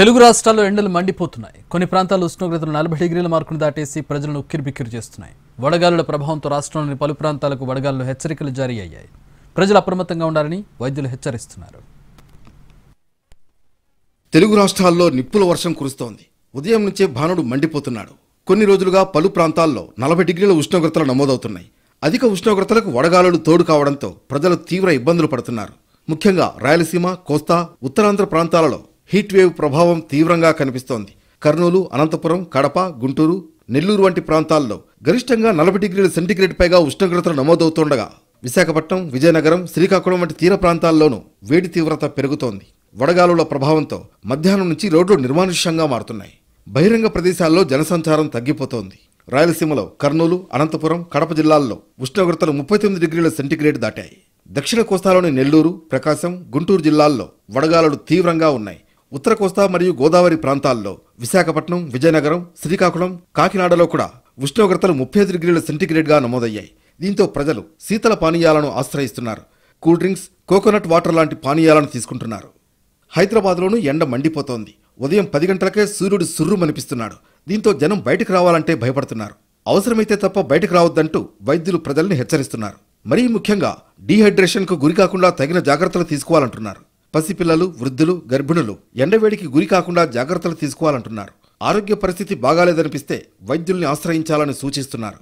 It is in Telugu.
తెలుగు రాష్ట్రాల్లో ఎండలు మండిపోతున్నాయి. కొన్ని ప్రాంతాల్లో ఉష్ణోగ్రతలు 40 డిగ్రీల మార్కును దాటేసి ప్రజలను ఉక్కిరిబిక్కిరి చేస్తున్నాయి. వడగాలుల ప్రభావంతో రాష్ట్రంలోని పలు ప్రాంతాలకు వడగాలుల హెచ్చరికలు జారీ అయ్యాయి. ప్రజలు అప్రమత్తంగా ఉండాలని వైద్యులు హెచ్చరిస్తున్నారు. తెలుగు రాష్ట్రాల్లో నిప్పుల వర్షం కురుస్తోంది. ఉదయం నుంచే భానుడు మండిపోతున్నాడు. కొన్ని రోజులుగా పలు ప్రాంతాల్లో 40 డిగ్రీల ఉష్ణోగ్రతలు నమోదవుతున్నాయి. అధిక ఉష్ణోగ్రతలకు వడగాలులు తోడు కావడంతో ప్రజలు తీవ్ర ఇబ్బందులు పడుతున్నారు. ముఖ్యంగా రాయలసీమ, కోస్తా, ఉత్తరాంధ్ర ప్రాంతాలలో హీట్ వేవ్ ప్రభావం తీవ్రంగా కనిపిస్తోంది. కర్నూలు, అనంతపురం, కడప, గుంటూరు, నెల్లూరు వంటి ప్రాంతాల్లో గరిష్టంగా 40 డిగ్రీల సెంటీగ్రేడ్ పైగా ఉష్ణోగ్రతలు నమోదవుతుండగా విశాఖపట్నం, విజయనగరం, శ్రీకాకుళం వంటి తీర ప్రాంతాల్లోనూ వేడి తీవ్రత పెరుగుతోంది. వడగాలుల ప్రభావంతో మధ్యాహ్నం నుంచి రోడ్లు నిర్మానుష్యంగా మారుతున్నాయి. బహిరంగ ప్రదేశాల్లో జనసంచారం తగ్గిపోతోంది. రాయలసీమలో కర్నూలు, అనంతపురం, కడప జిల్లాల్లో ఉష్ణోగ్రతలు 39 డిగ్రీల సెంటీగ్రేడ్ దాటాయి. దక్షిణ కోస్తాలోని నెల్లూరు, ప్రకాశం, గుంటూరు జిల్లాల్లో వడగాలులు తీవ్రంగా ఉన్నాయి. ఉత్తర కోస్తా మరియు గోదావరి ప్రాంతాల్లో విశాఖపట్నం, విజయనగరం, శ్రీకాకుళం, కాకినాడలో కూడా ఉష్ణోగ్రతలు 35 డిగ్రీల సెంటీగ్రేడ్గా నమోదయ్యాయి. దీంతో ప్రజలు శీతల పానీయాలను ఆశ్రయిస్తున్నారు. కూల్ డ్రింక్స్, కోకోనట్ వాటర్ లాంటి పానీయాలను తీసుకుంటున్నారు. హైదరాబాద్లోనూ ఎండ మండిపోతోంది. ఉదయం 10 గంటలకే సూర్యుడు సుర్రుమనిపిస్తున్నాడు. దీంతో జనం బయటకు రావాలంటే భయపడుతున్నారు. అవసరమైతే తప్ప బయటకు రావద్దంటూ వైద్యులు ప్రజల్ని హెచ్చరిస్తున్నారు. మరీ ముఖ్యంగా డీహైడ్రేషన్కు గురి కాకుండా తగిన జాగ్రత్తలు తీసుకోవాలంటున్నారు. పసిపిల్లలు, వృద్ధులు, గర్భిణులు ఎండవేడికి గురి కాకుండా జాగ్రత్తలు తీసుకోవాలంటున్నారు. ఆరోగ్య పరిస్థితి బాగాలేదనిపిస్తే వైద్యుల్ని ఆశ్రయించాలని సూచిస్తున్నారు.